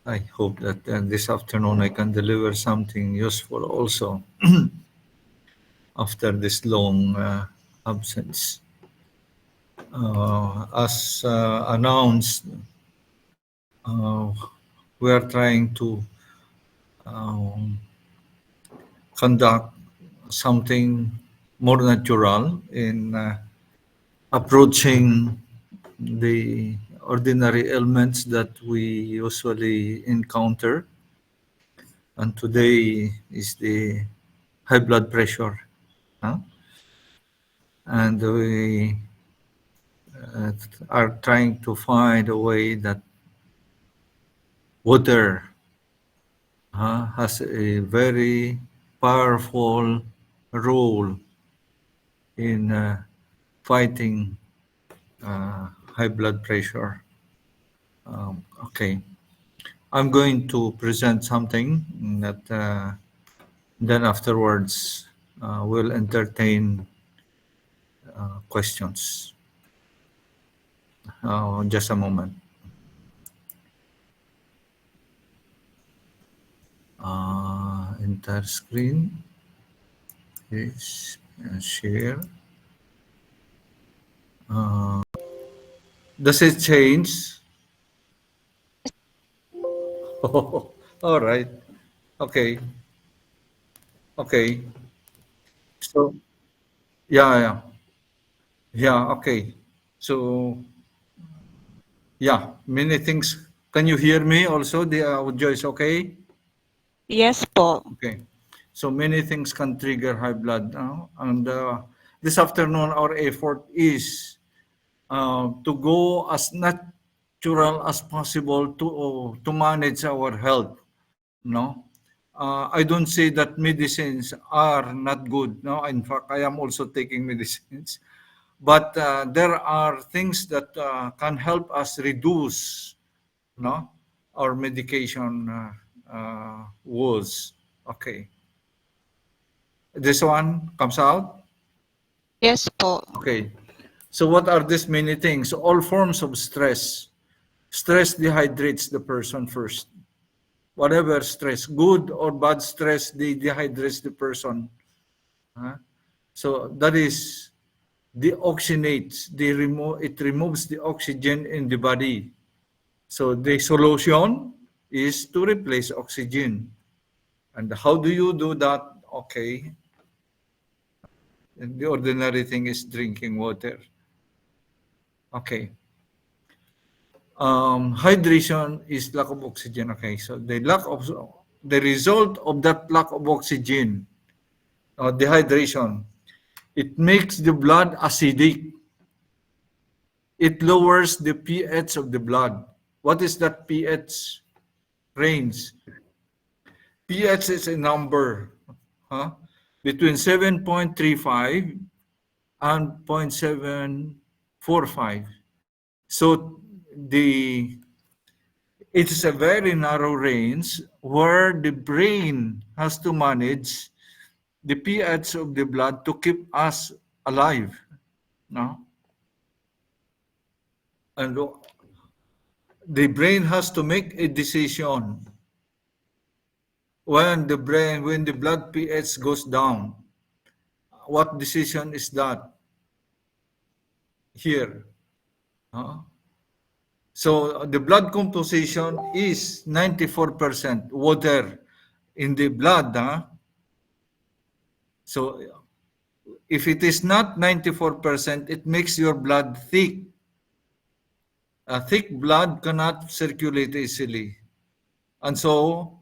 I hope that this afternoon I can deliver something useful also after this long absence. As announced, uh, we are trying to um, conduct something more natural in approaching the ordinary ailments that we usually encounter. And today is the high blood pressure. Huh? And we uh, are trying to find a way that water has a very powerful role in fighting high blood pressure. Okay, I'm going to present something that then afterwards we'll entertain questions. Just a moment. Entire screen is share. Does it change? All right. Okay. Okay. So yeah, yeah, yeah. Okay. So yeah, many things. Can you hear me? Also, the audio is okay. Yes po. Okay. So many things can trigger high blood. And this afternoon, our effort is to go as natural as possible to manage our health. No, I don't say that medicines are not good. No, in fact, I am also taking medicines, but there are things that can help us reduce, no, our medication woes. Okay, this one comes out. Yes po. Okay, so what are these many things? All forms of stress. Stress dehydrates the person first. Whatever stress, good or bad stress, dehydrates the person. Huh? So that is deoxygenates. It removes the oxygen in the body. So the solution is to replace oxygen. And how do you do that? Okay, and the ordinary thing is drinking water. Okay. Hydration is lack of oxygen. Okay, so the result of that lack of oxygen, dehydration, it makes the blood acidic. It lowers the pH of the blood. What is that pH range? pH is a number, huh? Between 7.35 and 0.745. So the it is a very narrow range where the brain has to manage the pH of the blood to keep us alive. No? And the brain has to make a decision when the blood pH goes down. What decision is that? Here. Huh? So the blood composition is 94% water in the blood. Huh? So if it is not 94%, it makes your blood thick. A thick blood cannot circulate easily. And so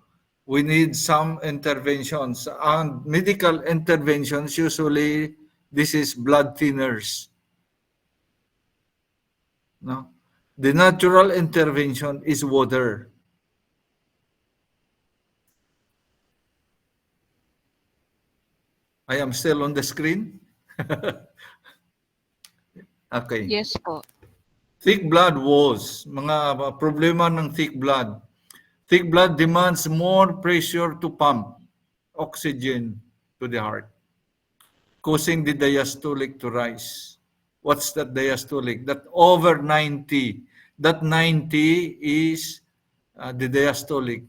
we need some interventions. And medical interventions, usually this is blood thinners. No? The natural intervention is water. I am still on the screen. Okay. Yes po. Thick blood woes, mga problema ng thick blood. Thick blood demands more pressure to pump oxygen to the heart, causing the diastolic to rise. What's that diastolic? That over 90. That 90 is the diastolic.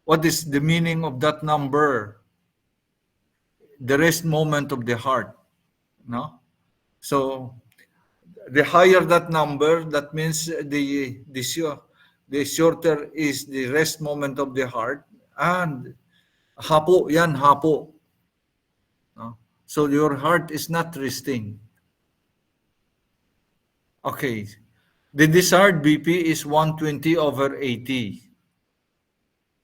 What is the meaning of that number? The rest moment of the heart. No? So the higher that number, that means the shorter is the rest moment of the heart. And hapo, yan hapo. No? So your heart is not resting. Okay. The desired BP is 120/80.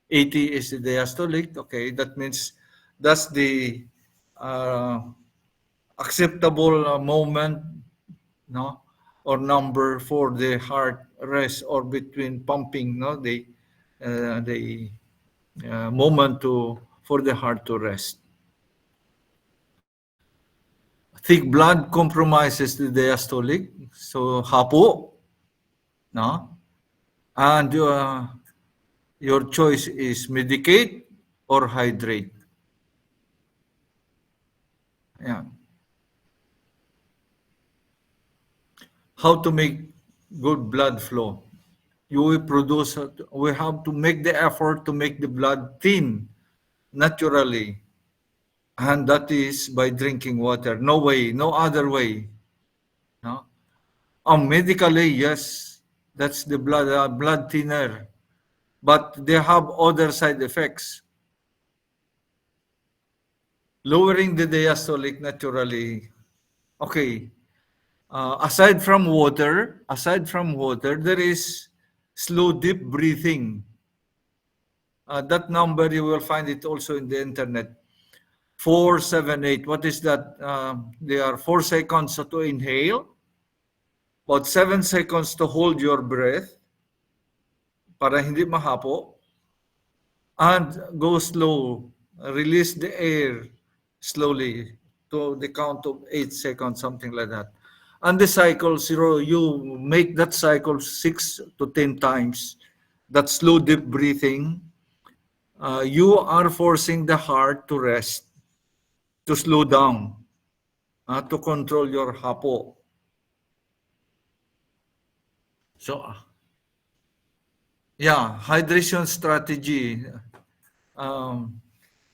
80 is the diastolic. Okay, that means that's the acceptable moment, no, or number for the heart rest or between pumping, no, the moment for the heart to rest. Thick blood compromises the diastolic, so hapo, no, and your choice is medicate or hydrate. Yeah. How to make good blood flow? We have to make the effort to make the blood thin naturally. And that is by drinking water. No way, no other way. No? Medically, yes, that's the blood thinner. But they have other side effects. Lowering the diastolic naturally. Okay. Aside from water, there is slow, deep breathing. That number, you will find it also in the internet. 478. What is that? They are 4 seconds to inhale, about 7 seconds to hold your breath para hindi mahapo, and go slow. Release the air slowly to the count of 8 seconds, something like that. And the cycles, you make that cycle 6 to 10 times. That slow, deep breathing. You are forcing the heart to rest, to slow down, to control your hapo. So, yeah, hydration strategy.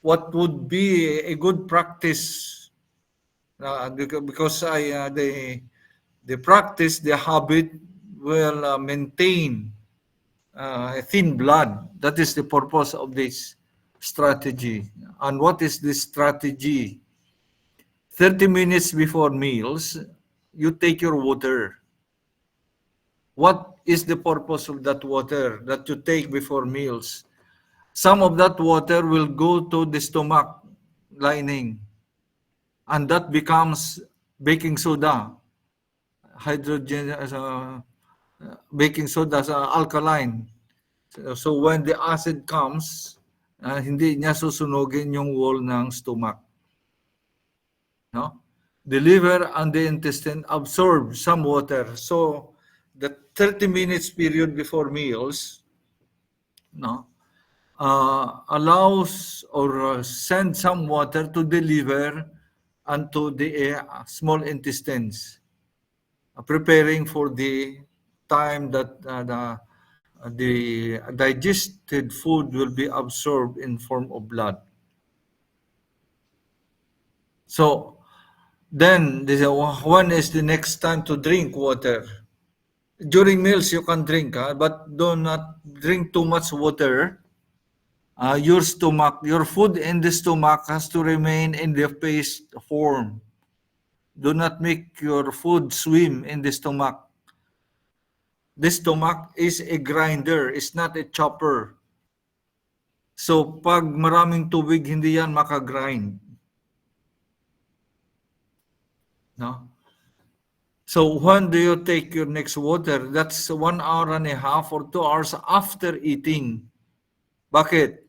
What would be a good practice? Because the practice, the habit will maintain thin blood. That is the purpose of this strategy. And what is this strategy? 30 minutes before meals, you take your water. What is the purpose of that water that you take before meals? Some of that water will go to the stomach lining, and that becomes baking soda, hydrogen, baking soda as alkaline. So when the acid comes, hindi niya susunugin yung wall ng stomach. No? The liver and the intestine absorb some water. So the 30 minutes period before meals, no, allows or send some water to the liver and to the small intestines, preparing for the time that the digested food will be absorbed in form of blood. So then, when is the next time to drink water? During meals, you can drink, but do not drink too much water. Your stomach, your food in the stomach has to remain in the paste form. Do not make your food swim in the stomach. The stomach is a grinder, it's not a chopper. So pag maraming tubig, hindi yan makagrind. No? So when do you take your next water? That's 1 hour and a half or 2 hours after eating. Bakit?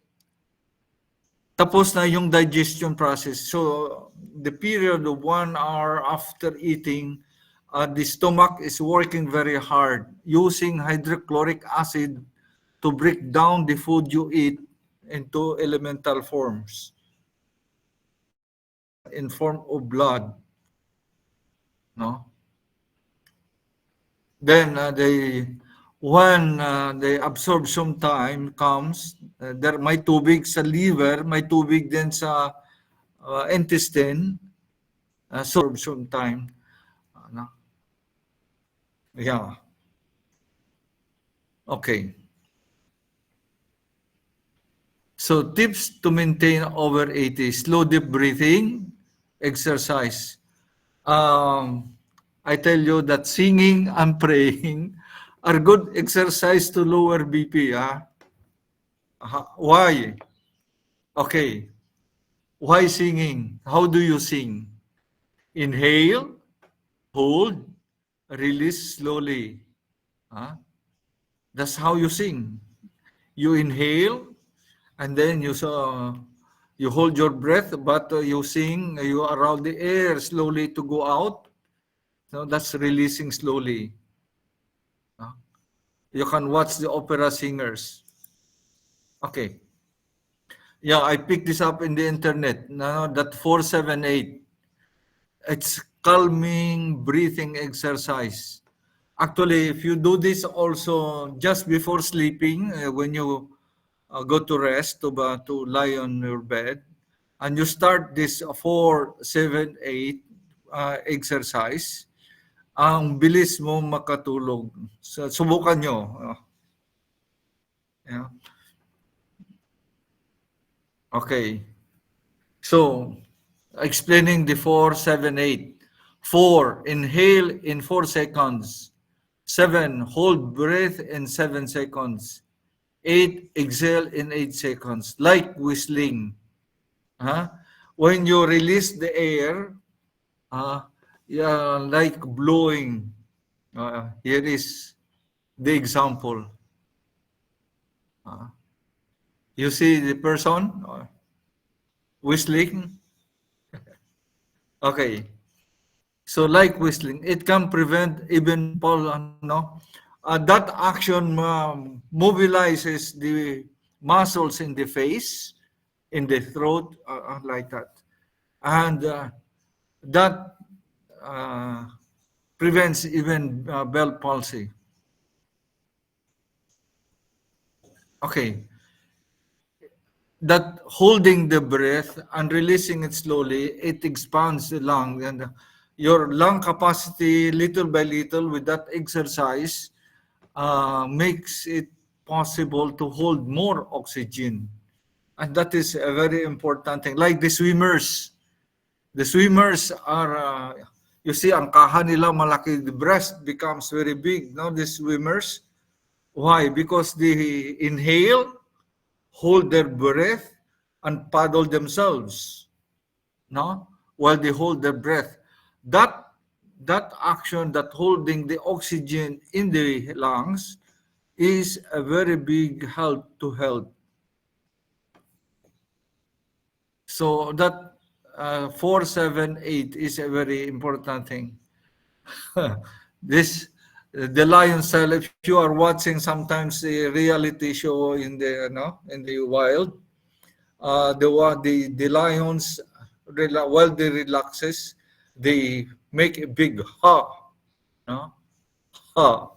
Tapos na yung digestion process. So the period of 1 hour after eating, the stomach is working very hard, using hydrochloric acid to break down the food you eat into elemental forms in form of blood. No? Then when the absorption time comes, there may tubig sa liver, may tubig din sa intestine, so absorption time. Ano? Yeah. Okay. So tips to maintain over 80: slow deep breathing, exercise. I tell you that singing and praying are good exercise to lower BP. Why? Okay. Why singing? How do you sing? Inhale, hold, release slowly. That's how you sing. You inhale, and then you hold your breath, but you sing, you allow the air slowly to go out. So that's releasing slowly. You can watch the opera singers. Okay. Yeah, I picked this up in the internet. Now that 478. It's calming breathing exercise. Actually, if you do this also just before sleeping, when you go to rest, to lie on your bed, and you start this 478 exercise, ang bilis mo makatulog. So, subukan nyo. Yeah. Okay. So, explaining the 478. 4, inhale in 4 seconds. 7, hold breath in 7 seconds. 8, exhale in 8 seconds. Like whistling. When you release the air, like blowing. Here is the example. You see the person whistling? Okay. So like whistling, it can prevent even that action mobilizes the muscles in the face, in the throat, like that. And that prevents even Bell palsy. Okay. That holding the breath and releasing it slowly, it expands the lung, and your lung capacity little by little with that exercise makes it possible to hold more oxygen. And that is a very important thing. Like the swimmers. The swimmers are, you see, ang kaha nila malaki, the breast becomes very big, no? The swimmers. Why? Because they inhale, hold their breath, and paddle themselves, no? While they hold their breath. That action, that holding the oxygen in the lungs, is a very big help to health. So that 478 is a very important thing. This the lion cell. If you are watching sometimes a reality show in the wild, the lions, while they relaxes, they make a big ha, no? Ha.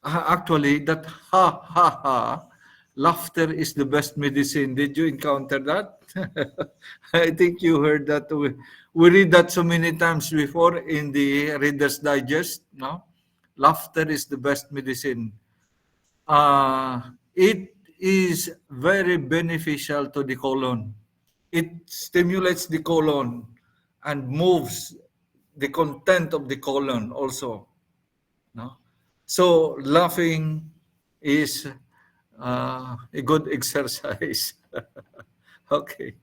Actually, that ha, laughter is the best medicine. Did you encounter that? I think you heard that. We read that so many times before in the Reader's Digest. No, laughter is the best medicine. It is very beneficial to the colon. It stimulates the colon and moves the content of the colon also. No? So laughing is a good exercise. Okay.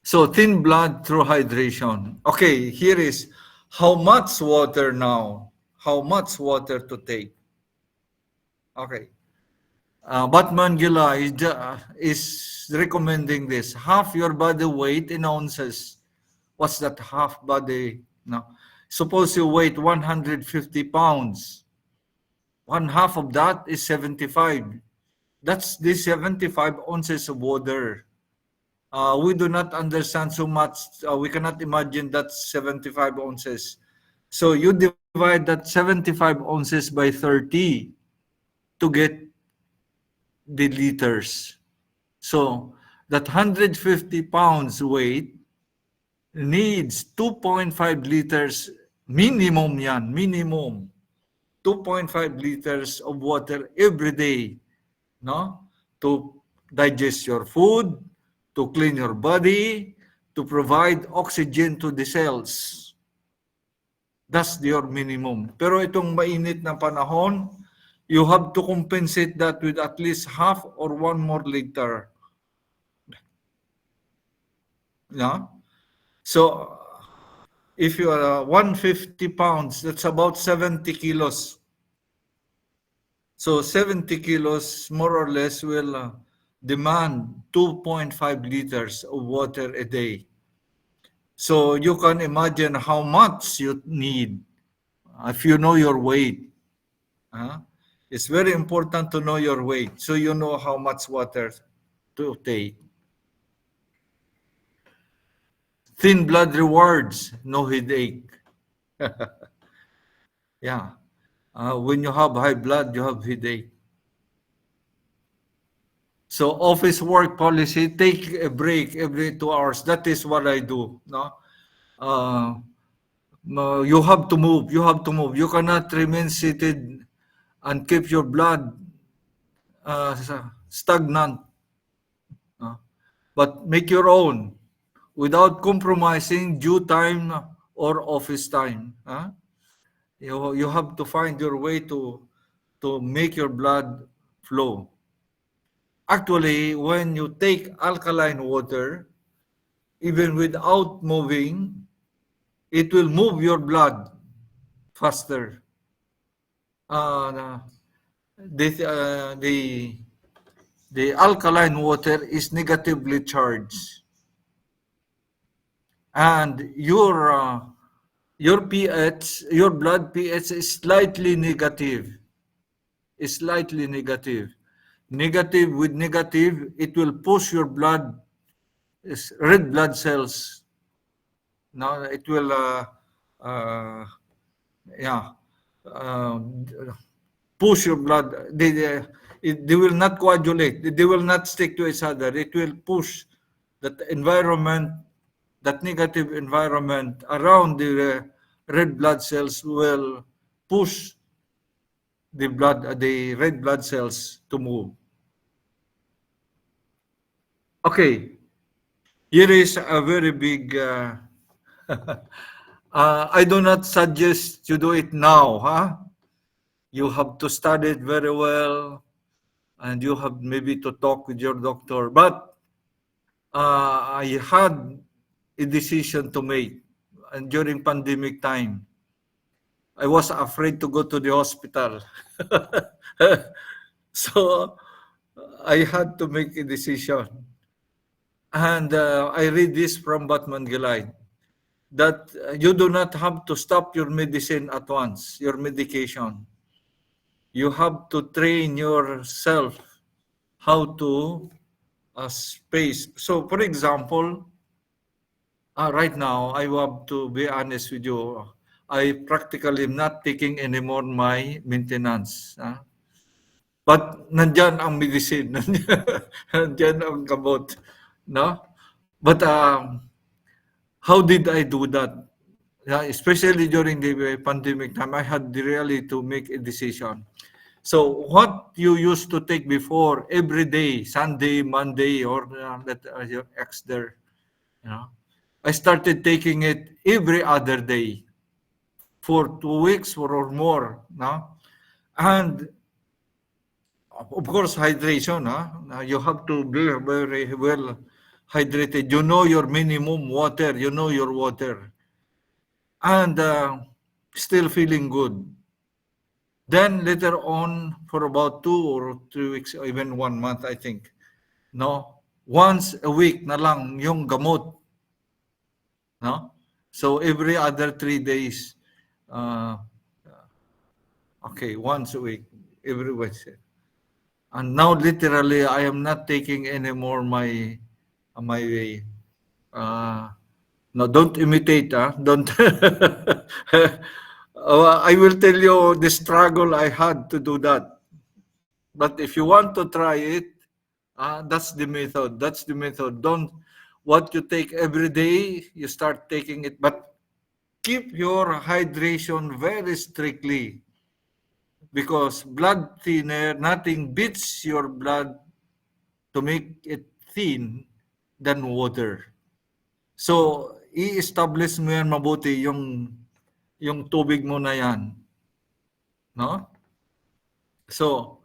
So thin blood through hydration. Okay, here is how much water now. How much water to take. Okay. Batman Gila is recommending this. Half your body weight in ounces. What's that half body? No. Suppose you weigh 150 pounds. One half of that is 75. That's the 75 ounces of water. We do not understand so much. We cannot imagine that 75 ounces. So you divide that 75 ounces by 30 to get the liters. So that 150 pounds weight needs 2.5 liters minimum yan, minimum. 2.5 liters of water every day, no? To digest your food, to clean your body, to provide oxygen to the cells. That's your minimum. Pero itong mainit na panahon, you have to compensate that with at least half or 1 more liter. No? So, if you are 150 pounds, that's about 70 kilos. So 70 kilos, more or less, will demand 2.5 liters of water a day. So you can imagine how much you need if you know your weight. It's very important to know your weight so you know how much water to take. Thin blood rewards, no headache. Yeah. When you have high blood, you have headache. So office work policy, take a break every 2 hours. That is what I do. No, you have to move. You have to move. You cannot remain seated and keep your blood stagnant. But make your own without compromising due time or office time. You have to find your way to make your blood flow. Actually, when you take alkaline water, even without moving, it will move your blood faster. The alkaline water is negatively charged, and your pH, your blood pH is slightly negative. Is slightly negative. Negative with negative, it will push your blood, red blood cells. Now it will, push your blood. They will not coagulate. They will not stick to each other. It will push that environment, that negative environment around the red blood cells will push the red blood cells to move. Okay, here is a very big. I do not suggest you do it now, huh? You have to study it very well, and you have maybe to talk with your doctor. But I had a decision to make, and during pandemic time, I was afraid to go to the hospital. So I had to make a decision. And I read this from Batman Gilay, that you do not have to stop your medicine at once, your medication. You have to train yourself how to space. So, for example, right now, I have to be honest with you, I practically am not taking anymore my maintenance. But nandyan ang medicine, nandyan ang gamot. No? But how did I do that? Especially during the pandemic time, I had really to make a decision. So what you used to take before, every day, Sunday, Monday, or your X there, I started taking it every other day for 2 weeks or more. No? And of course, hydration. You have to be very well hydrated. You know your minimum water. You know your water. And still feeling good. Then later on, for about 2 or 3 weeks, or even 1 month, I think, no, once a week na lang yung gamot. No? So every other 3 days, okay, once a week, every Wednesday. And now literally, I am not taking anymore my No, don't imitate, don't. I will tell you the struggle I had to do that. But if you want to try it, that's the method. That's the method. Don't, what you take every day, you start taking it. But keep your hydration very strictly, because blood thinner, nothing beats your blood to make it thin than water. So, i-establish mo yan mabuti yung tubig mo na yan. No? So,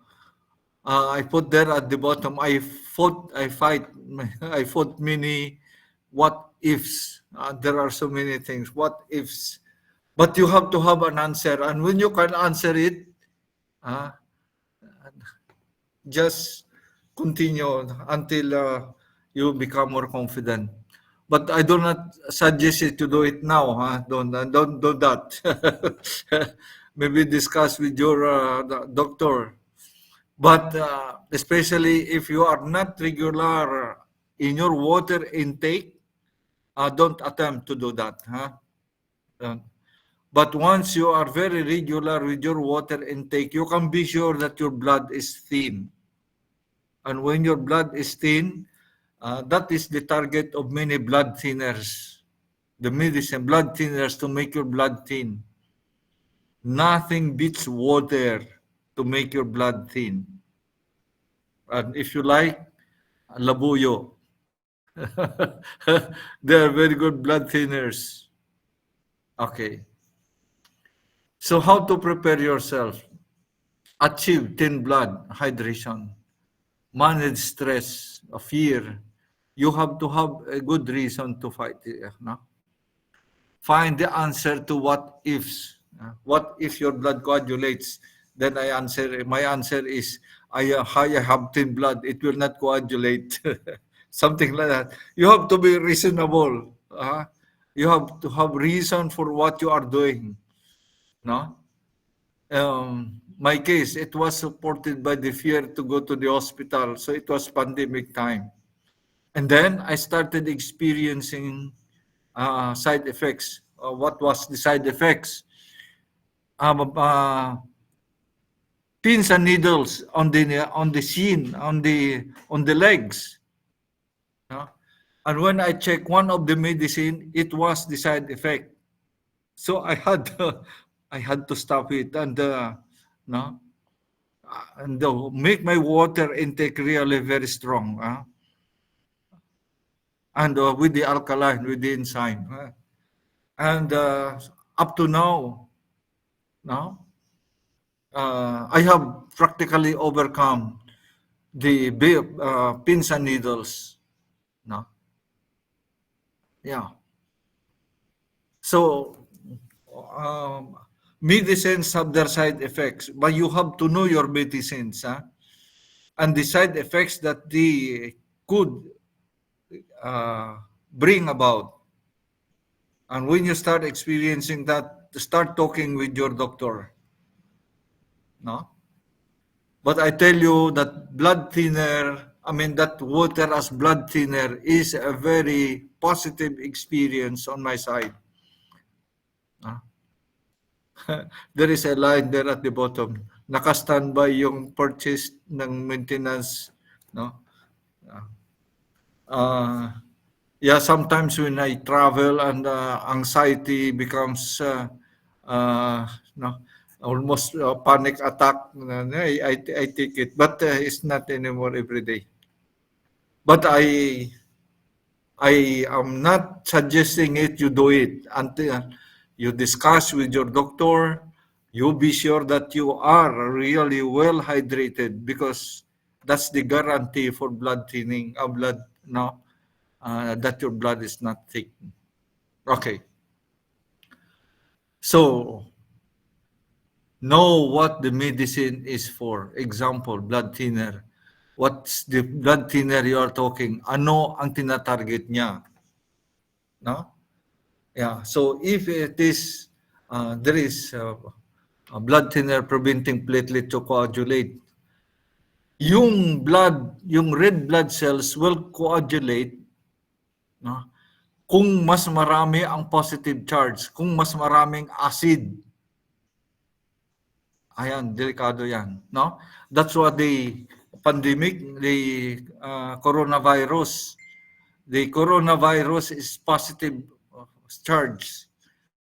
I put there at the bottom, I fought many what ifs. There are so many things, what ifs. But you have to have an answer. And when you can answer it, just continue until you become more confident. But I do not suggest you to do it now. Don't do that. Maybe discuss with your doctor. But especially if you are not regular in your water intake, don't attempt to do that. But once you are very regular with your water intake, you can be sure that your blood is thin. And when your blood is thin, that is the target of many blood thinners. The medicine, blood thinners, to make your blood thin. Nothing beats water to make your blood thin. And if you like, labuyo. They are very good blood thinners. Okay. So how to prepare yourself? Achieve thin blood hydration. Manage stress, fear. You have to have a good reason to fight it. No? Find the answer to what ifs. What if your blood coagulates? Then my answer is, I have thin blood. It will not coagulate. Something like that. You have to be reasonable. You have to have reason for what you are doing. No? My case, it was supported by the fear to go to the hospital. So it was pandemic time. And then I started experiencing side effects. What was the side effects? Pins and needles on the shin, on the legs. And when I checked one of the medicine, it was the side effect. So I had to stop it and make my water intake really very strong. And with the alkaline, with the enzyme. And up to now, I have practically overcome the pins and needles. No? Yeah. So, medicines have their side effects, but you have to know your medicines, and the side effects that they could bring about. And when you start experiencing that, start talking with your doctor. No? But I tell you that that water as blood thinner is a very positive experience on my side. There is a line there at the bottom. Naka-standby yung purchase ng maintenance. No? Yeah, sometimes when I travel and anxiety becomes almost panic attack, I take it. But it's not anymore every day. But I am not suggesting it, you do it until you discuss with your doctor. You be sure that you are really well hydrated, because that's the guarantee for blood thinning, that your blood is not thick. Okay. So, know what the medicine is for. Example, blood thinner. What's the blood thinner you are talking? Ano ang tina-target niya? No? Yeah. So if it is, there is a blood thinner preventing platelet to coagulate, yung red blood cells will coagulate, no? kung mas marami ang positive charge, kung mas maraming acid. Ayan, delikado yan, no? That's what the pandemic, the coronavirus. The coronavirus is positive charge.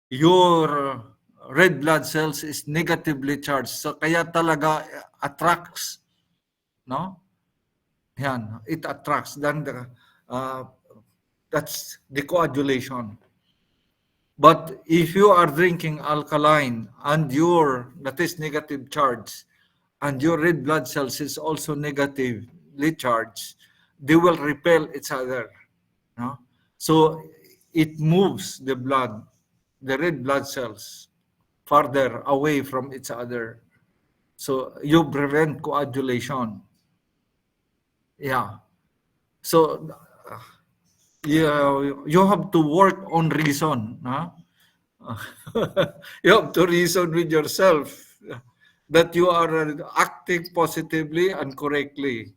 Your red blood cells is negatively charged. So kaya talaga attracts, no? Yan, it attracts. Then that's the coagulation. But if you are drinking alkaline and that is negative charge, and your red blood cells is also negatively charged, they will repel each other. No? So it moves the blood, the red blood cells, farther away from each other. So you prevent coagulation. Yeah. So you have to work on reason. Huh? You have to reason with yourself that you are acting positively and correctly.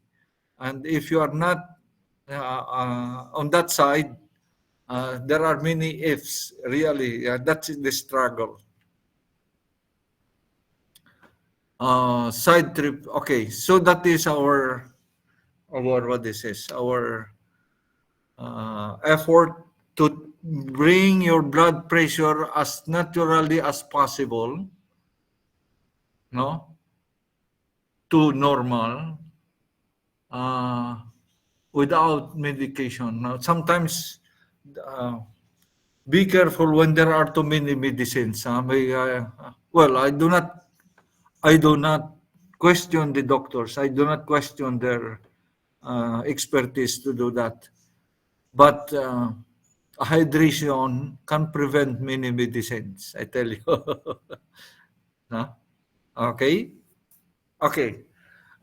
And if you are not on that side, there are many ifs, really. That's the struggle. Side trip. Okay, so that is our what this is, our effort to bring your blood pressure as naturally as possible, no, to normal, without medication. Now, sometimes be careful when there are too many medicines. Well, I do not question the doctors. I do not question their expertise to do that. But hydration can prevent many medicines, I tell you. No? Okay? Okay.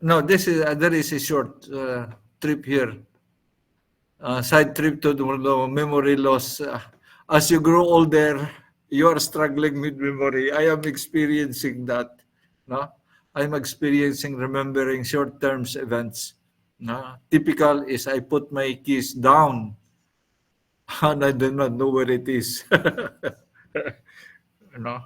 Now, there is a short trip here. Side trip to the memory loss. As you grow older, you are struggling with memory. I am experiencing that. No? I'm experiencing remembering short-term events. No? Typical is I put my keys down and I do not know where it is. No?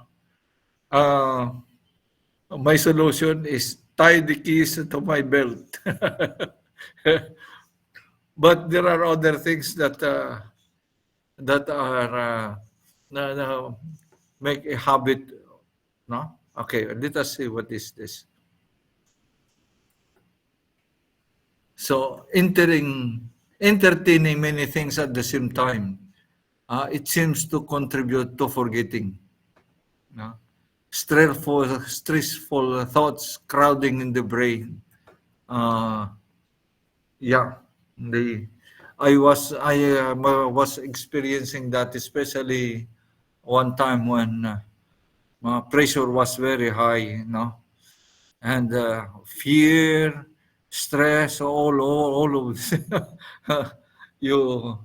My solution is tie the keys to my belt. But there are other things that are make a habit. No? Okay, let us see what is this. So entertaining many things at the same time, it seems to contribute to forgetting. No? Stressful thoughts crowding in the brain. Yeah, I was experiencing that, especially one time when my pressure was very high, and fear, stress, all of this. you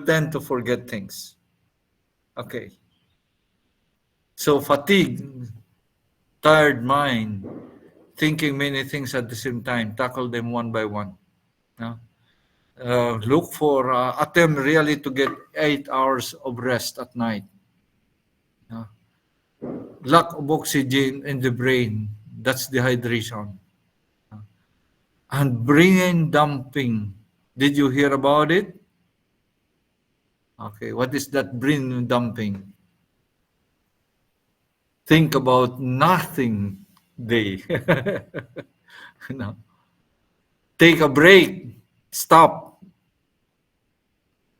tend to forget things. Okay. So fatigue, tired mind, thinking many things at the same time, tackle them one by one. Look for, attempt really to get 8 hours of rest at night. Lack of oxygen in the brain, that's dehydration. And brain dumping, did you hear about it? Okay, what is that brain dumping? Think about nothing day. No. Take a break. Stop.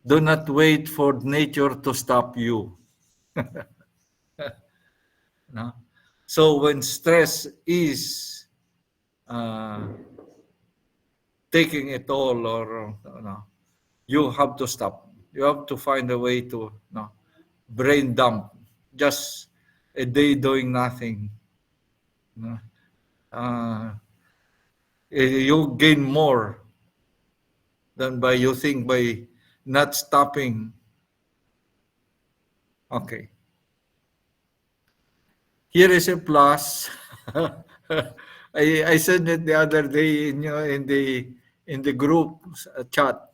Do not wait for nature to stop you. No? So when stress is taking it all, or you have to stop. You have to find a way to brain dump. Just a day doing nothing. You gain more than by not stopping. Okay. Here is a plus. I said it the other day in the group chat.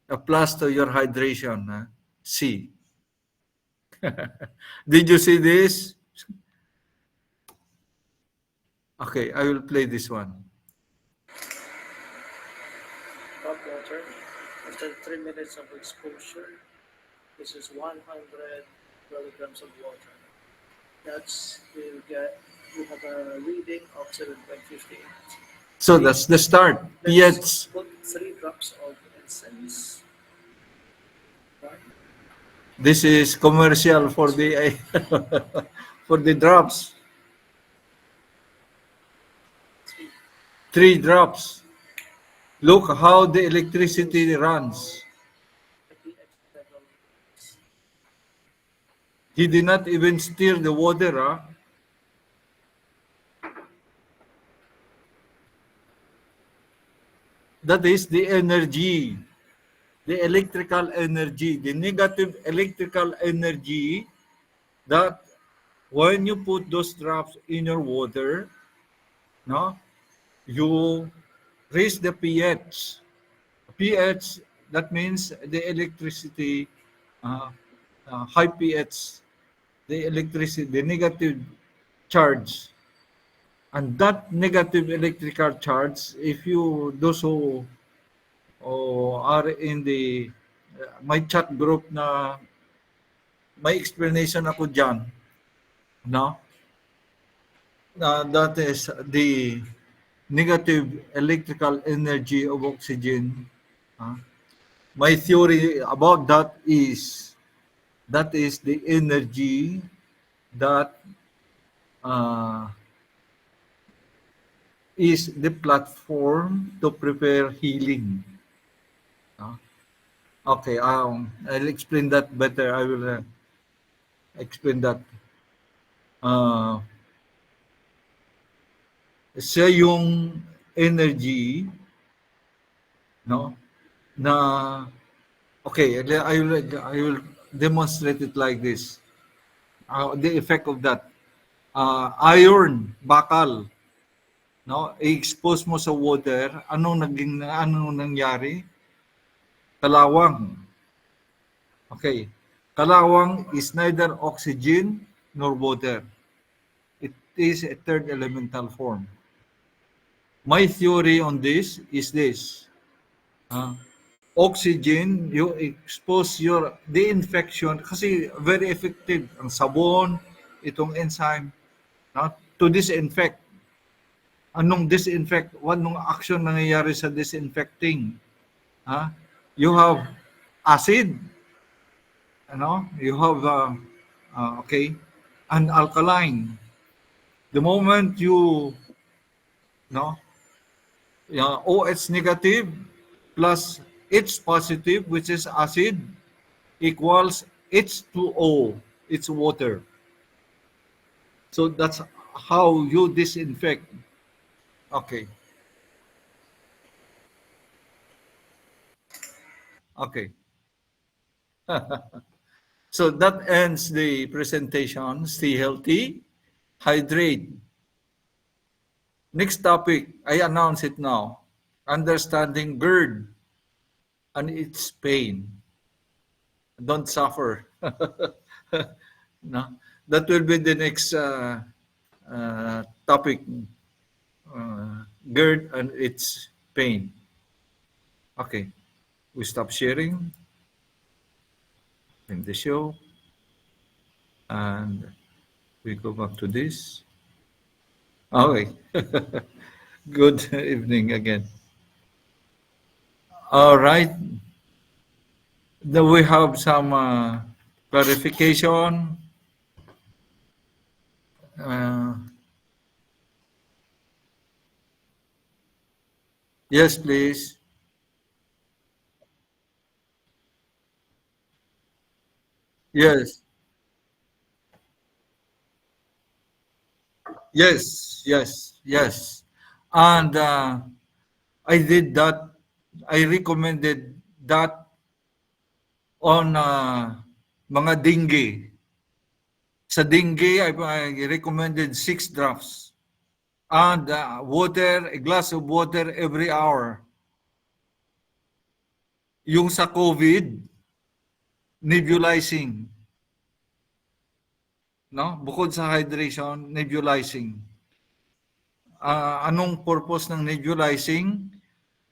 A plus to your hydration. Huh? C. Did you see this? Okay, I will play this one. Hot water. After 3 minutes of exposure, this is 100 milligrams of water. That's you have a reading of 7.58. So that's the start. Let's pH. put 3 drops of incense. One, This is commercial for the for the drops. 3. 3 drops. Look how the electricity runs. The pH level. He did not even stir the water. Huh? That is the energy, the electrical energy, the negative electrical energy that when you put those drops in your water, no, you raise the pH. pH, that means the electricity, uh, high pH, the electricity, the negative charge. And that negative electrical charge, if you, those who are in the my chat group na may explanation ako dyan, no? That is the negative electrical energy of oxygen. My theory about that is the energy that uh, is the platform to prepare healing. Okay, I'll explain that better. I will explain that. Uh, Siya yung energy, no? Na okay, I will demonstrate it like this. The effect of that. Iron, bakal, no? I-expose mo sa water, ano nangyari? Kalawang. Okay. Kalawang is neither oxygen nor water. It is a third elemental form. My theory on this is this. Oxygen, you expose the infection kasi very effective ang sabon, itong enzyme, to disinfect. Anong disinfect? Anong action nangyayari sa disinfecting? You have acid, you have okay, and alkaline. The moment you no OH negative plus H positive, which is acid, equals H2O. It's water. So that's how you disinfect. Okay. Okay. So that ends the presentation. Stay healthy, hydrate. Next topic, I announce it now. Understanding GERD and its pain. Don't suffer. No, that will be the next topic. GERD and its pain. Okay, we stop sharing in the show, and we go back to this. Okay. Good evening again. All right. Then we have some clarification. Yes, please. Yes, yes. And I did that. I recommended that on mga dengue. Sa dengue, I recommended 6 drops. And water, a glass of water every hour. Yung sa COVID, nebulizing. No? Bukod sa hydration, nebulizing. Anong purpose ng nebulizing?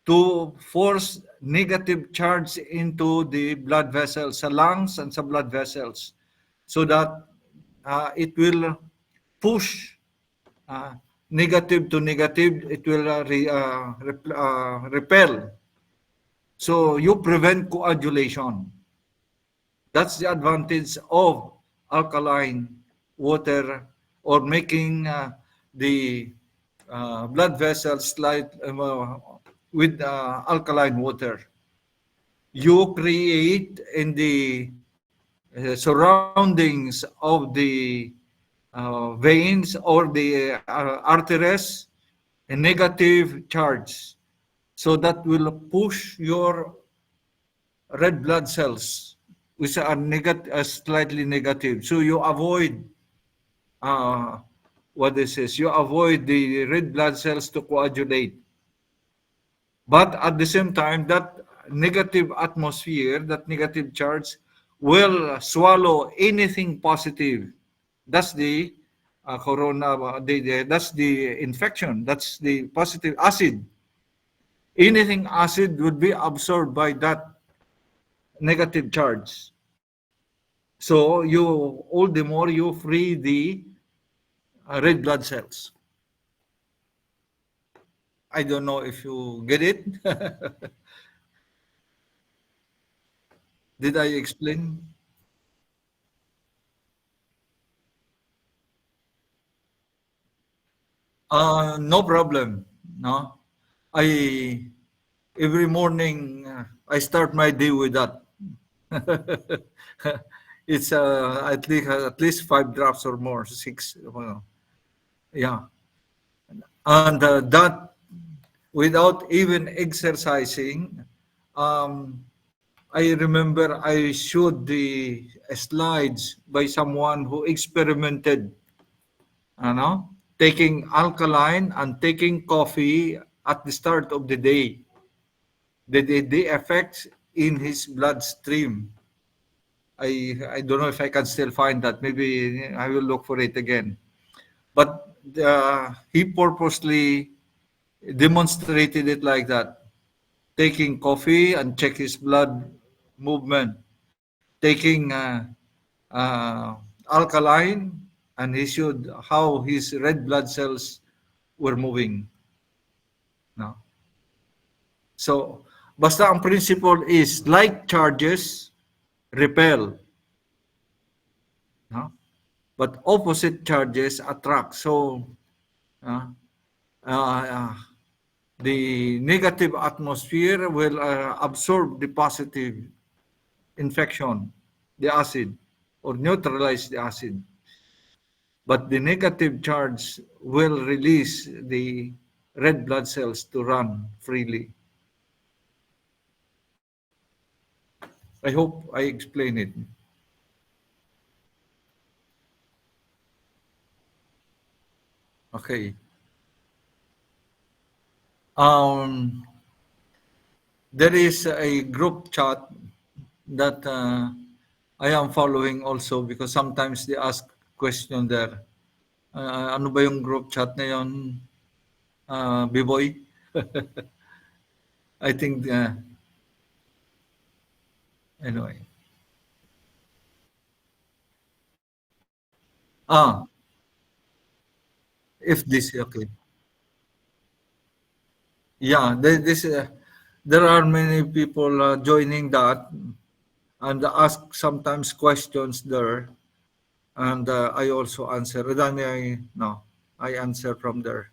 To force negative charge into the blood vessels, sa lungs and sa blood vessels, so that it will push negative to negative, it will repel. So you prevent coagulation. That's the advantage of alkaline water, or making the blood vessels with alkaline water. You create in the surroundings of the veins or the arteries a negative charge, so that will push your red blood cells, which are slightly negative. So you avoid what this is. You avoid the red blood cells to coagulate. But at the same time, that negative atmosphere, that negative charge, will swallow anything positive. That's the that's the infection. That's the positive acid. Anything acid would be absorbed by that negative charge. So you, all the more you free the red blood cells. I don't know if you get it. Did I explain? No problem. No, every morning I start my day with that. It's at least 5 drops or more, 6. Yeah, and that without even exercising. I remember I showed the slides by someone who experimented, taking alkaline and taking coffee at the start of the day. The effects in his bloodstream. I don't know if I can still find that. Maybe I will look for it again. But he purposely demonstrated it like that. Taking coffee and check his blood movement. Taking alkaline, and he showed how his red blood cells were moving. No? So, basta ang principle is like charges repel. No? But opposite charges attract. So, the negative atmosphere will absorb the positive infection, the acid, or neutralize the acid. But the negative charge will release the red blood cells to run freely. I hope I explain it. Okay. There is a group chat that I am following also, because sometimes they ask question there. Ano ba yung group chat na yun, B-Boy? I think, anyway. If this, okay. Yeah, there are many people joining that and ask sometimes questions there, and I also answer. Then I answer from there.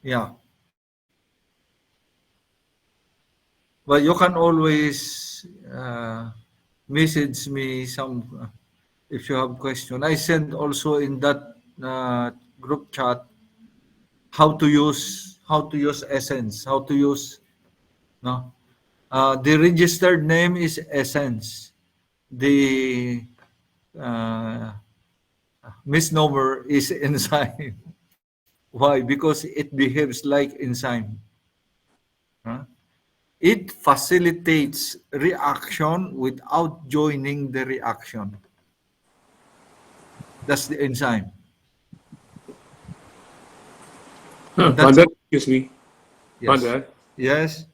Yeah, but you can always message me some if you have question. I send also in that group chat how to use Essence, how to use, no. The registered name is Essence. The misnomer is enzyme. Why? Because it behaves like enzyme. It facilitates reaction without joining the reaction. That's the enzyme. That's- Father, excuse me. Yes. Father, Yes.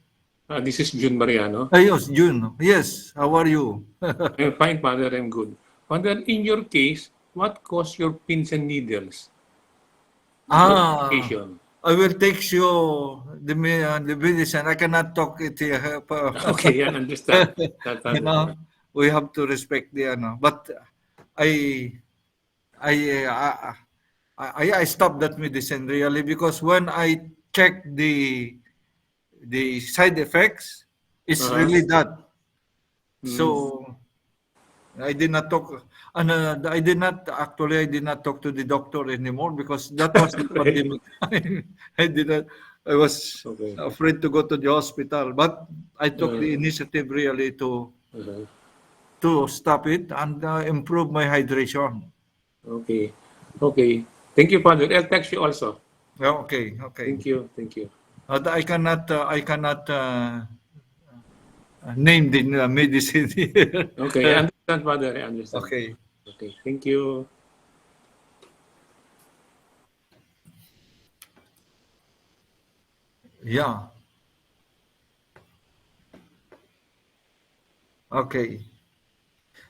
this is June Mariano. Yes, June. Yes. How are you? I'm fine, Father. I'm good. Father, in your case, what caused your pins and needles? Ah, Medication. I will text you the medicine. I cannot talk it here. Okay, I understand. That, You know, we have to respect the ano. But I I uh, I stopped that medicine really because when I check the side effects, it's Uh-huh. really that. Mm. So I did not talk. I did not actually. I did not talk to the doctor anymore because that was the Okay. pandemic. I did not. I was Okay. afraid to go to the hospital, but I took the Uh, initiative really uh-huh. to stop it and improve my hydration. Okay. Okay. Thank you, Father. I'll text you also. Yeah, okay, okay. Thank you. Thank you. I cannot name the medicine here. Okay, I understand, Father. I understand. Okay. Okay. Thank you. Yeah. Okay.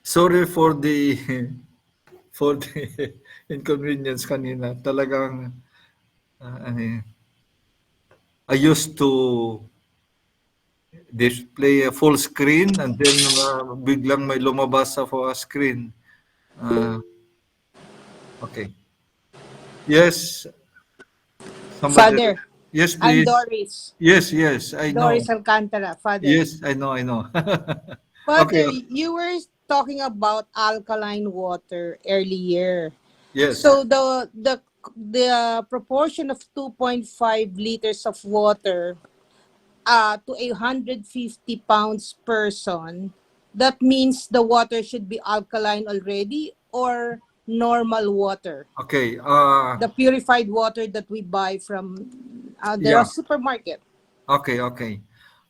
Sorry for the for the inconvenience kanina. Talagang ano I used to display a full screen and then biglang may lumabas sa screen. Okay. Yes. Somebody. Father, Yes, I'm please. Doris. Yes, I know. Doris Alcantara, Father. Yes, I know. Father, Okay. you were talking about alkaline water earlier. Yes. So the proportion of 2.5 liters of water to 150 pounds person, that means the water should be alkaline already or normal water, Okay. the purified water that we buy from the Yeah. supermarket. Okay.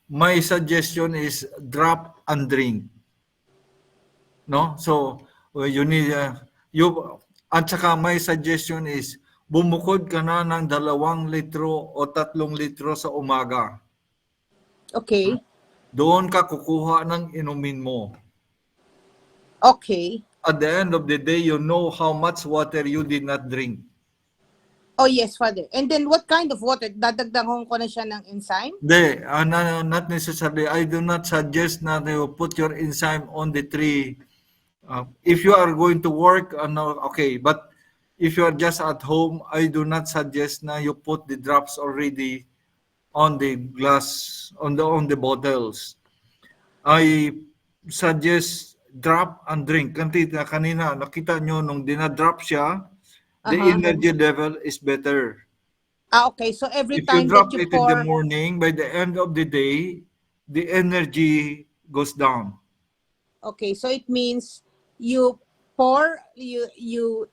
My suggestion is drop and drink. No? So, you need, at saka my suggestion is, bumukod ka na ng 2 litro o 3 litro sa umaga. Okay. Doon ka kukuha ng inumin mo. Okay. At the end of the day, you know how much water you did not drink. Oh, yes, Father. And then what kind of water? Dadagdagan ko na siya ng enzyme? Hindi, not necessarily. I do not suggest na you put your enzyme on the tree. If you are going to work, okay. But if you are just at home, I do not suggest na you put the drops already on the glass, on the bottles. I suggest drop and drink. Kanina, nakita nyo nung dinadrop siya, the energy level is better. Okay. So every If you time drop that you it in the pour, morning, by the end of the day, the energy goes down. okay, so it means you pour, you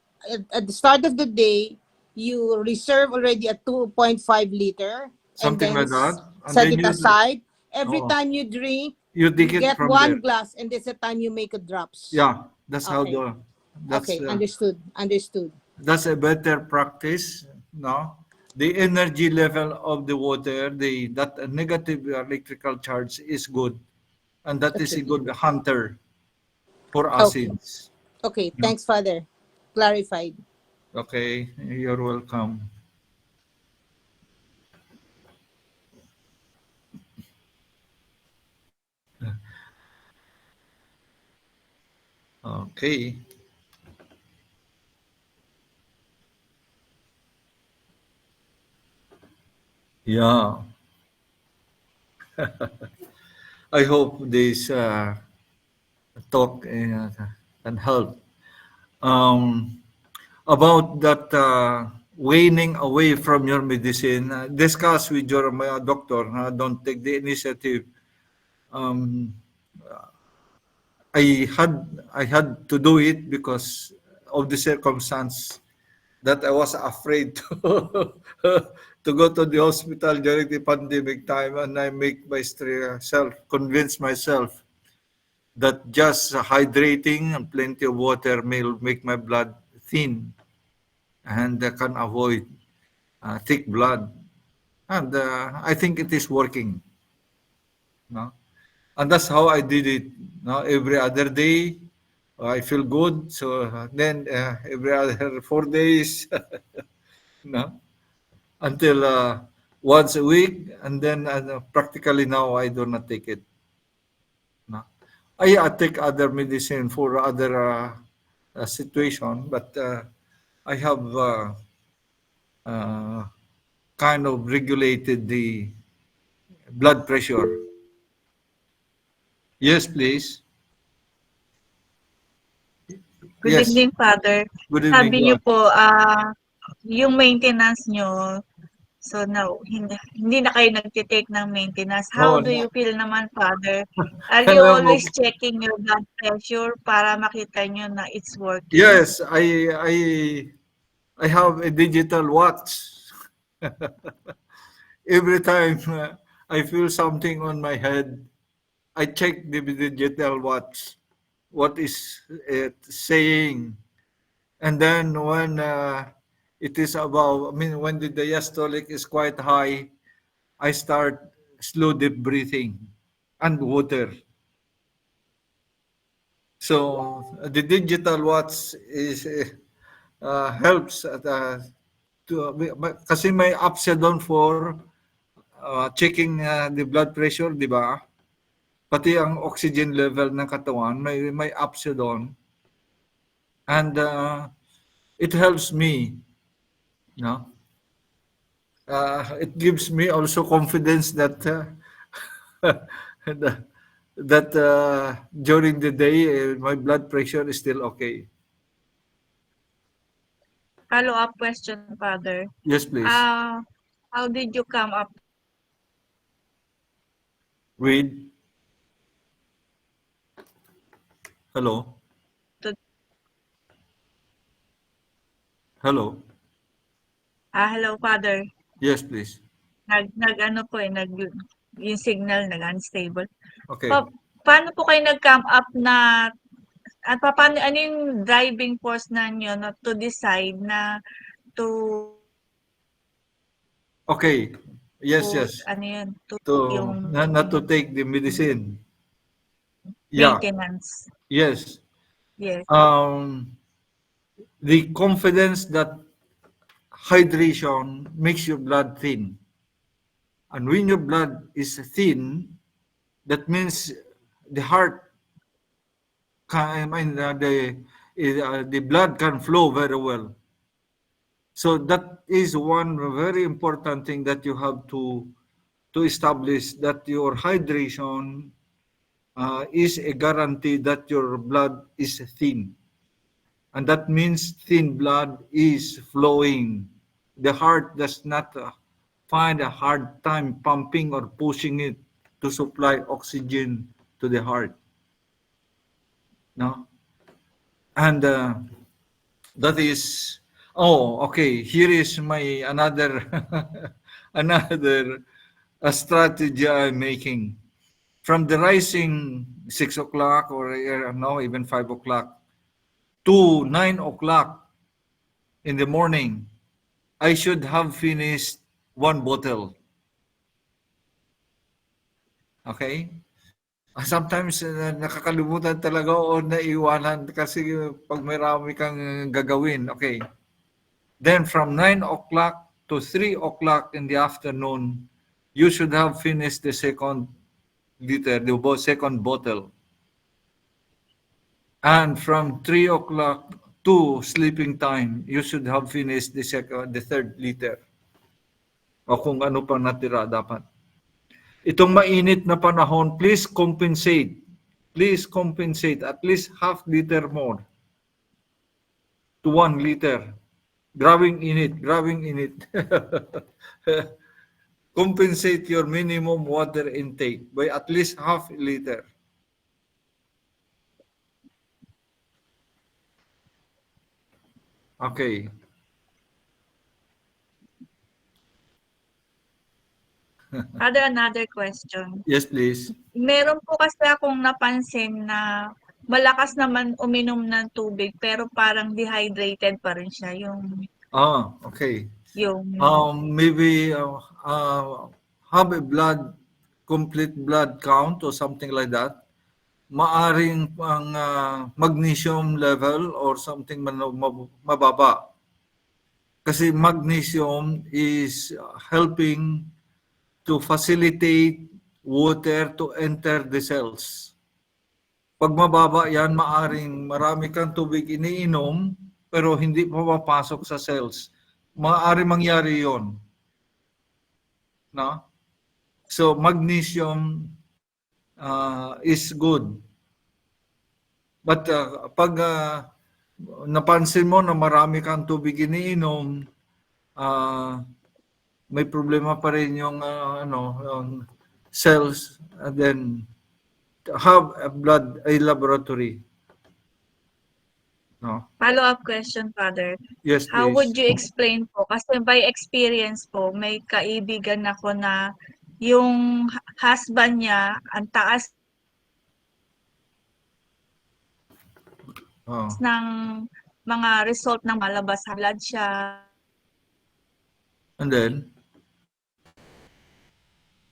at the start of the day, you reserve already a 2.5 liter, Something and then like that. And set then it aside. Every Oo. time you drink, you you take it get from one there. glass, and this is the time you make a drops. Yeah, that's how Okay. that's Okay, understood. that's a better practice. No, the energy level of the water, that negative electrical charge is good, and that is a Okay. good hunter for Okay. acids. Okay, thanks, Father. Clarified. Okay, you're welcome. Okay. Yeah. I hope this talk can help. About that waning away from your medicine, discuss with your doctor. Don't take the initiative. Um, I had to do it because of the circumstance that I was afraid to to go to the hospital during the pandemic time, and I make myself convince myself that just hydrating and plenty of water will make my blood thin, and I can avoid thick blood. And I think it is working. No? And that's how I did it. No? Every other day, I feel good. So then every other 4 days, no? Until once a week, and then practically now I do not take it. No? I take other medicine for other situation, but I have uh, kind of regulated the blood pressure. Yes, please. Good Yes. evening, Father. Good evening. Sabi Go niyo on. po, yung maintenance niyo, so no, hindi na kayo nagtitake ng maintenance. How Oh, do no. you feel naman, Father? Are you Alam mo, always checking your blood pressure para makita niyo na it's working? yes, I have a digital watch. Every time I feel something on my head, I check the digital watch. What is it saying? And then when it is above, I mean, when the diastolic is quite high, I start slow deep breathing and water. So the digital watch is helps to kasi may apps siya doon for checking the blood pressure, di ba? Pati ang oxygen level ng katawan, may apps siya doon. And it helps me, no? It gives me also confidence that that, that during the day my blood pressure is still okay. Follow-up question, Father. Yes, please. How did you come up With hello. to Hello. hello, Father. Yes, please. Nag-ano po yung signal nag-unstable. Okay. Paano po kayo nag-come up na at paano ano yung driving force nanyo na to decide na to Okay. Yes, yes. ano yun, to To yung not to take the medicine. Yeah. maintenance. Yes. Yes. The confidence that hydration makes your blood thin. And when your blood is thin, that means the heart can, I mean, the blood can flow very well. So that is one very important thing that you have to establish, that your hydration is a guarantee that your blood is thin. And that means thin blood is flowing. The heart does not find a hard time pumping or pushing it to supply oxygen to the heart. No? And that is, oh, okay, here is my another another strategy I'm making. From the rising 6 o'clock or no, even 5 o'clock to 9 o'clock in the morning, I should have finished one bottle. Okay? Sometimes nakakalimutan talaga o naiwanan kasi pag may marami kang gagawin. Okay. Then from 9 o'clock to 3 o'clock in the afternoon, you should have finished the second liter, the second bottle. And from 3 o'clock to sleeping time, you should have finished the third liter. O kung ano pang natira dapat. Itong mainit na panahon, please compensate. Please compensate at least half liter more to 1 liter. Growing init. Compensate your minimum water intake by at least half a liter. Okay. Father, another question. Yes, please. Meron po kasi akong napansin na malakas naman uminom ng tubig pero parang dehydrated pa rin siya Okay. yung Maybe have a complete blood count or something like that. Maaring ang magnesium level or something mababa. Kasi magnesium is helping to facilitate water to enter the cells. Pag mababa yan, maaring marami kang tubig iniinom pero hindi pumapasok sa cells. Maaring mangyari yon, no? So magnesium is good. But pag napansin mo na marami kang tubig iniinom, may problema pa rin yung yung cells, and then have a laboratory. No? follow-up question, Father. Yes, How would please. you explain po? Kasi by experience po, may kaibigan ako na yung husband niya, ang taas Oh. ng mga result ng malabas sa blood siya. And then,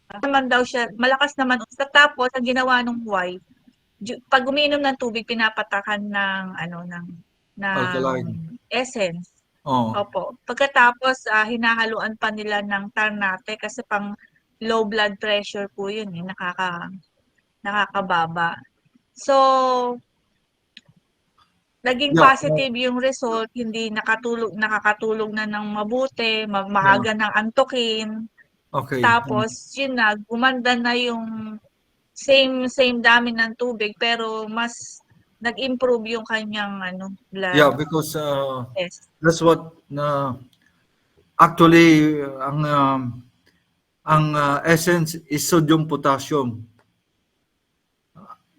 Naman daw siya, malakas naman. Tapos, ang ginawa ng wife, pag umiinom ng tubig, pinapatakan ng alkaline. essence. Oh. Opo. Pagkatapos, hinahaluan pa nila ng Ternate kasi pang low blood pressure po yun, nakakababa. So, naging Yeah. positive yung result, hindi nakakatulog na ng mabuti, maaga ng antukin. Okay. Tapos, yun na, gumanda na yung same dami ng tubig, pero mas nag-improve yung kanyang blood Yeah, because test. that's what actually ang essence is sodium potassium.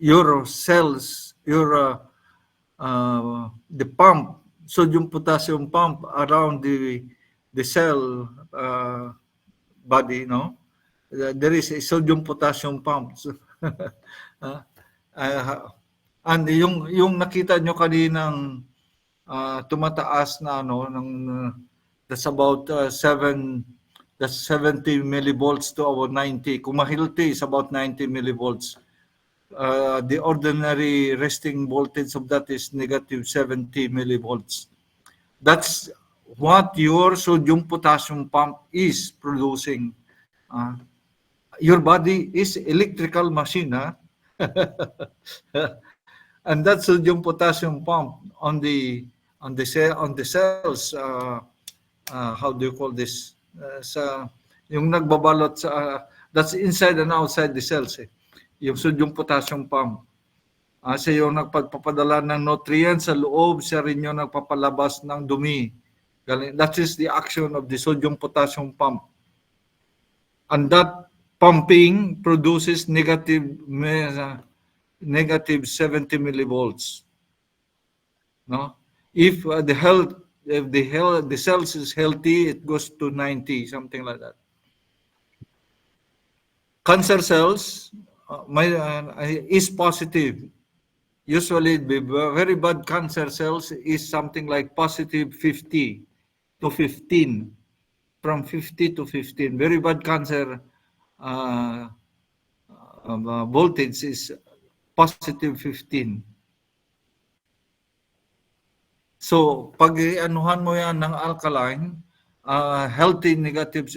Your cells, the pump, sodium potassium pump around the cell body, no? There is a sodium potassium pump. So, and yung nakita nyo kaninang tumataas na that's about 70 millivolts to about 90. Kung ma-healthy is about 90 millivolts. The ordinary resting voltage of that is negative 70 millivolts. That's what your sodium potassium pump is producing. Your body is electrical machine, and that sodium potassium pump on the cells. How do you call this? Yung nagbabalot sa that's inside and outside the cells. Yung sodium potassium pump. Siya yung nagpapadala ng nutrients sa loob, siya rin yung nagpapalabas ng dumi. That is the action of the sodium potassium pump. And that pumping produces negative 70 millivolts. No? If the cells is healthy, it goes to 90, something like that. Cancer cells is positive. Usually, the very bad cancer cells is something like positive 50 to 15. From 50 to 15. Very bad cancer voltage is positive 15. So, pag anuhan mo yan ng alkaline, healthy negative,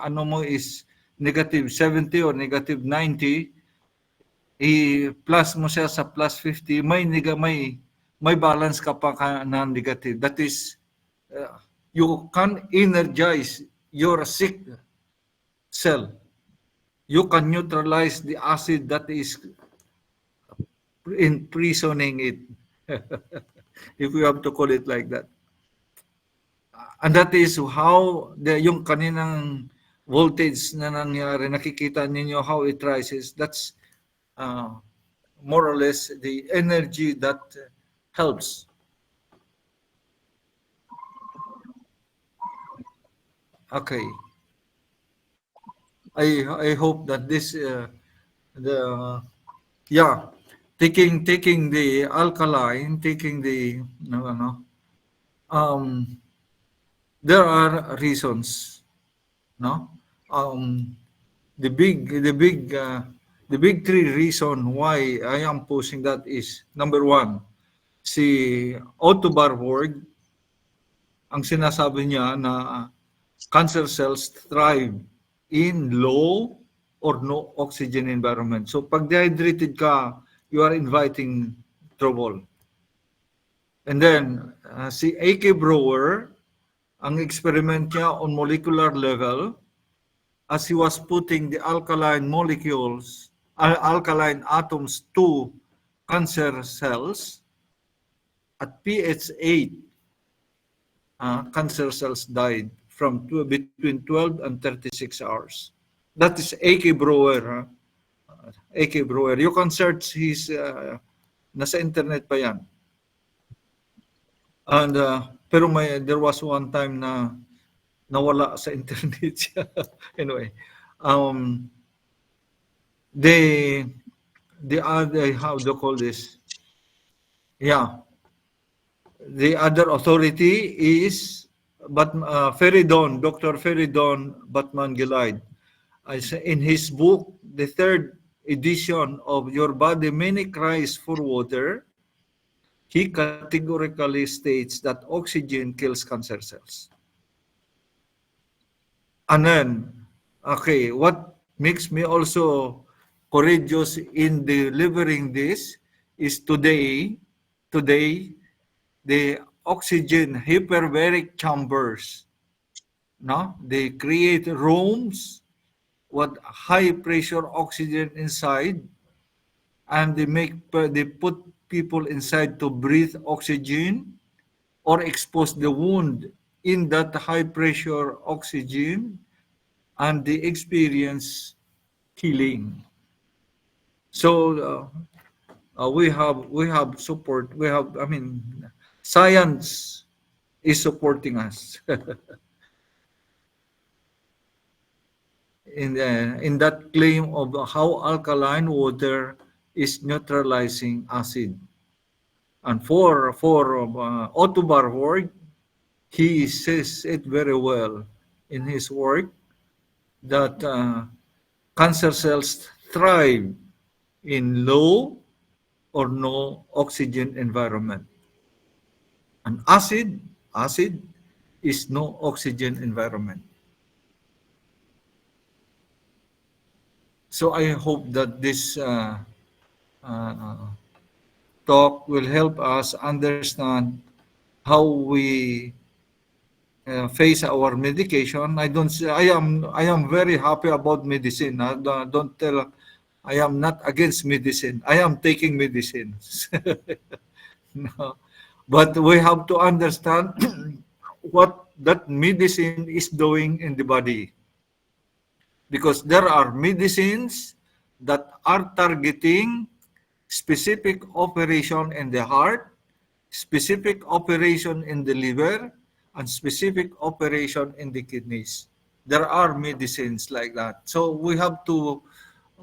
mo is negative 70 or negative 90, i-plus mo siya sa plus 50, may balance ka pa na negative. That is, you can energize your sick cell. You can neutralize the acid that is imprisoning it. If you have to call it like that. And that is how yung kaninang voltage na nangyari, nakikita ninyo how it rises. That's more or less the energy that helps. Okay. I hope that this the yeah, taking the alkaline, taking the there are reasons, no? The big three reason why I am posing that is, number one, si Otto Warburg, ang sinasabi niya na cancer cells thrive in low or no oxygen environment. So pag dehydrated ka, you are inviting trouble. And then si A.K. Brewer, ang experiment niya on molecular level, as he was putting the alkaline molecules, alkaline atoms to cancer cells, at pH 8, cancer cells died from between 12 and 36 hours. That is A.K. Brewer. A.K. Brewer. You can search his, nasa internet pa yan. And, pero there was one time na nawala sa internet siya. Anyway, the other, how do you call this? Yeah. The other authority is Feridon, Dr. Feridon Batman-Gilead. In his book, the third edition of Your Body Many Cries for Water, he categorically states that oxygen kills cancer cells. And then, okay, what makes me also courageous in delivering this is today, the oxygen hyperbaric chambers, no? They create rooms with high pressure oxygen inside, and they put people inside to breathe oxygen or expose the wound in that high pressure oxygen, and they experience healing. So we have support. Science is supporting us in that claim of how alkaline water is neutralizing acid. And for Otto Warburg, he says it very well in his work that cancer cells thrive in low or no oxygen environment. And acid is no oxygen environment. So I hope that this talk will help us understand how we face our medication. I am very happy about medicine. Don't tell I am not against medicine. I am taking medicines. No. But we have to understand what that medicine is doing in the body. Because there are medicines that are targeting specific operation in the heart, specific operation in the liver, and specific operation in the kidneys. There are medicines like that. So we have to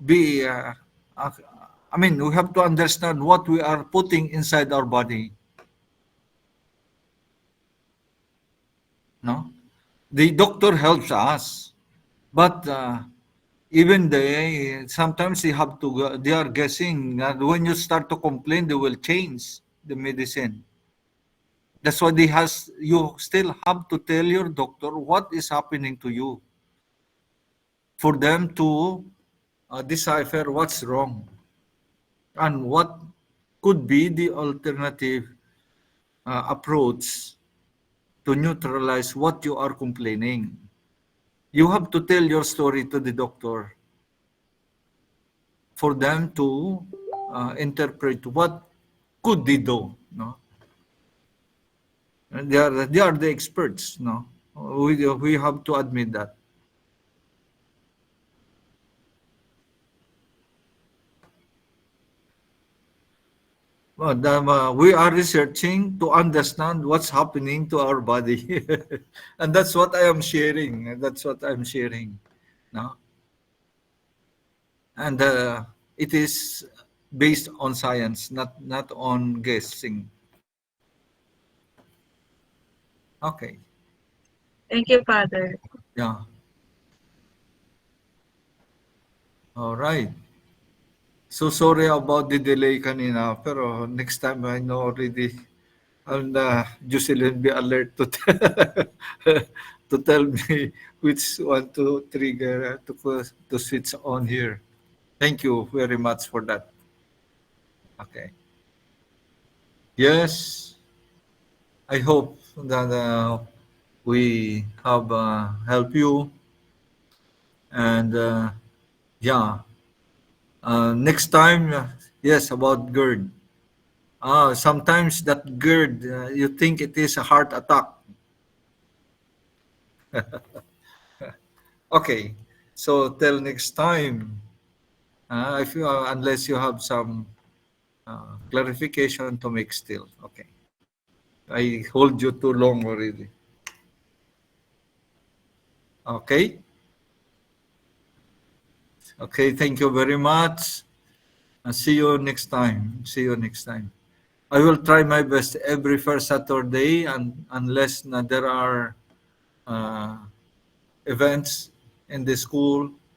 be, we have to understand what we are putting inside our body. No? The doctor helps us, but even sometimes they are guessing that when you start to complain, they will change the medicine. That's why you still have to tell your doctor what is happening to you for them to decipher what's wrong and what could be the alternative approach to neutralize what you are complaining. You have to tell your story to the doctor for them to interpret what could they do. No, they are the experts. No, we have to admit that. We are researching to understand what's happening to our body. And that's what I am sharing. No? and it is based on science, not on guessing. Okay. Thank you, Father. Yeah. All right. So sorry about the delay kanina, pero next time I know already. And Jocelyn be alert to to tell me which one to trigger to switch on here. Thank you very much for that. Okay. Yes, I hope that we have helped you. And yeah, next time, yes, about GERD. Sometimes that GERD, you think it is a heart attack. Okay, so till next time, if you, unless you have some clarification to make still. Okay. I hold you too long already. Okay. Okay, thank you very much. And see you next time. See you next time. I will try my best every first Saturday, and unless there are events in the school,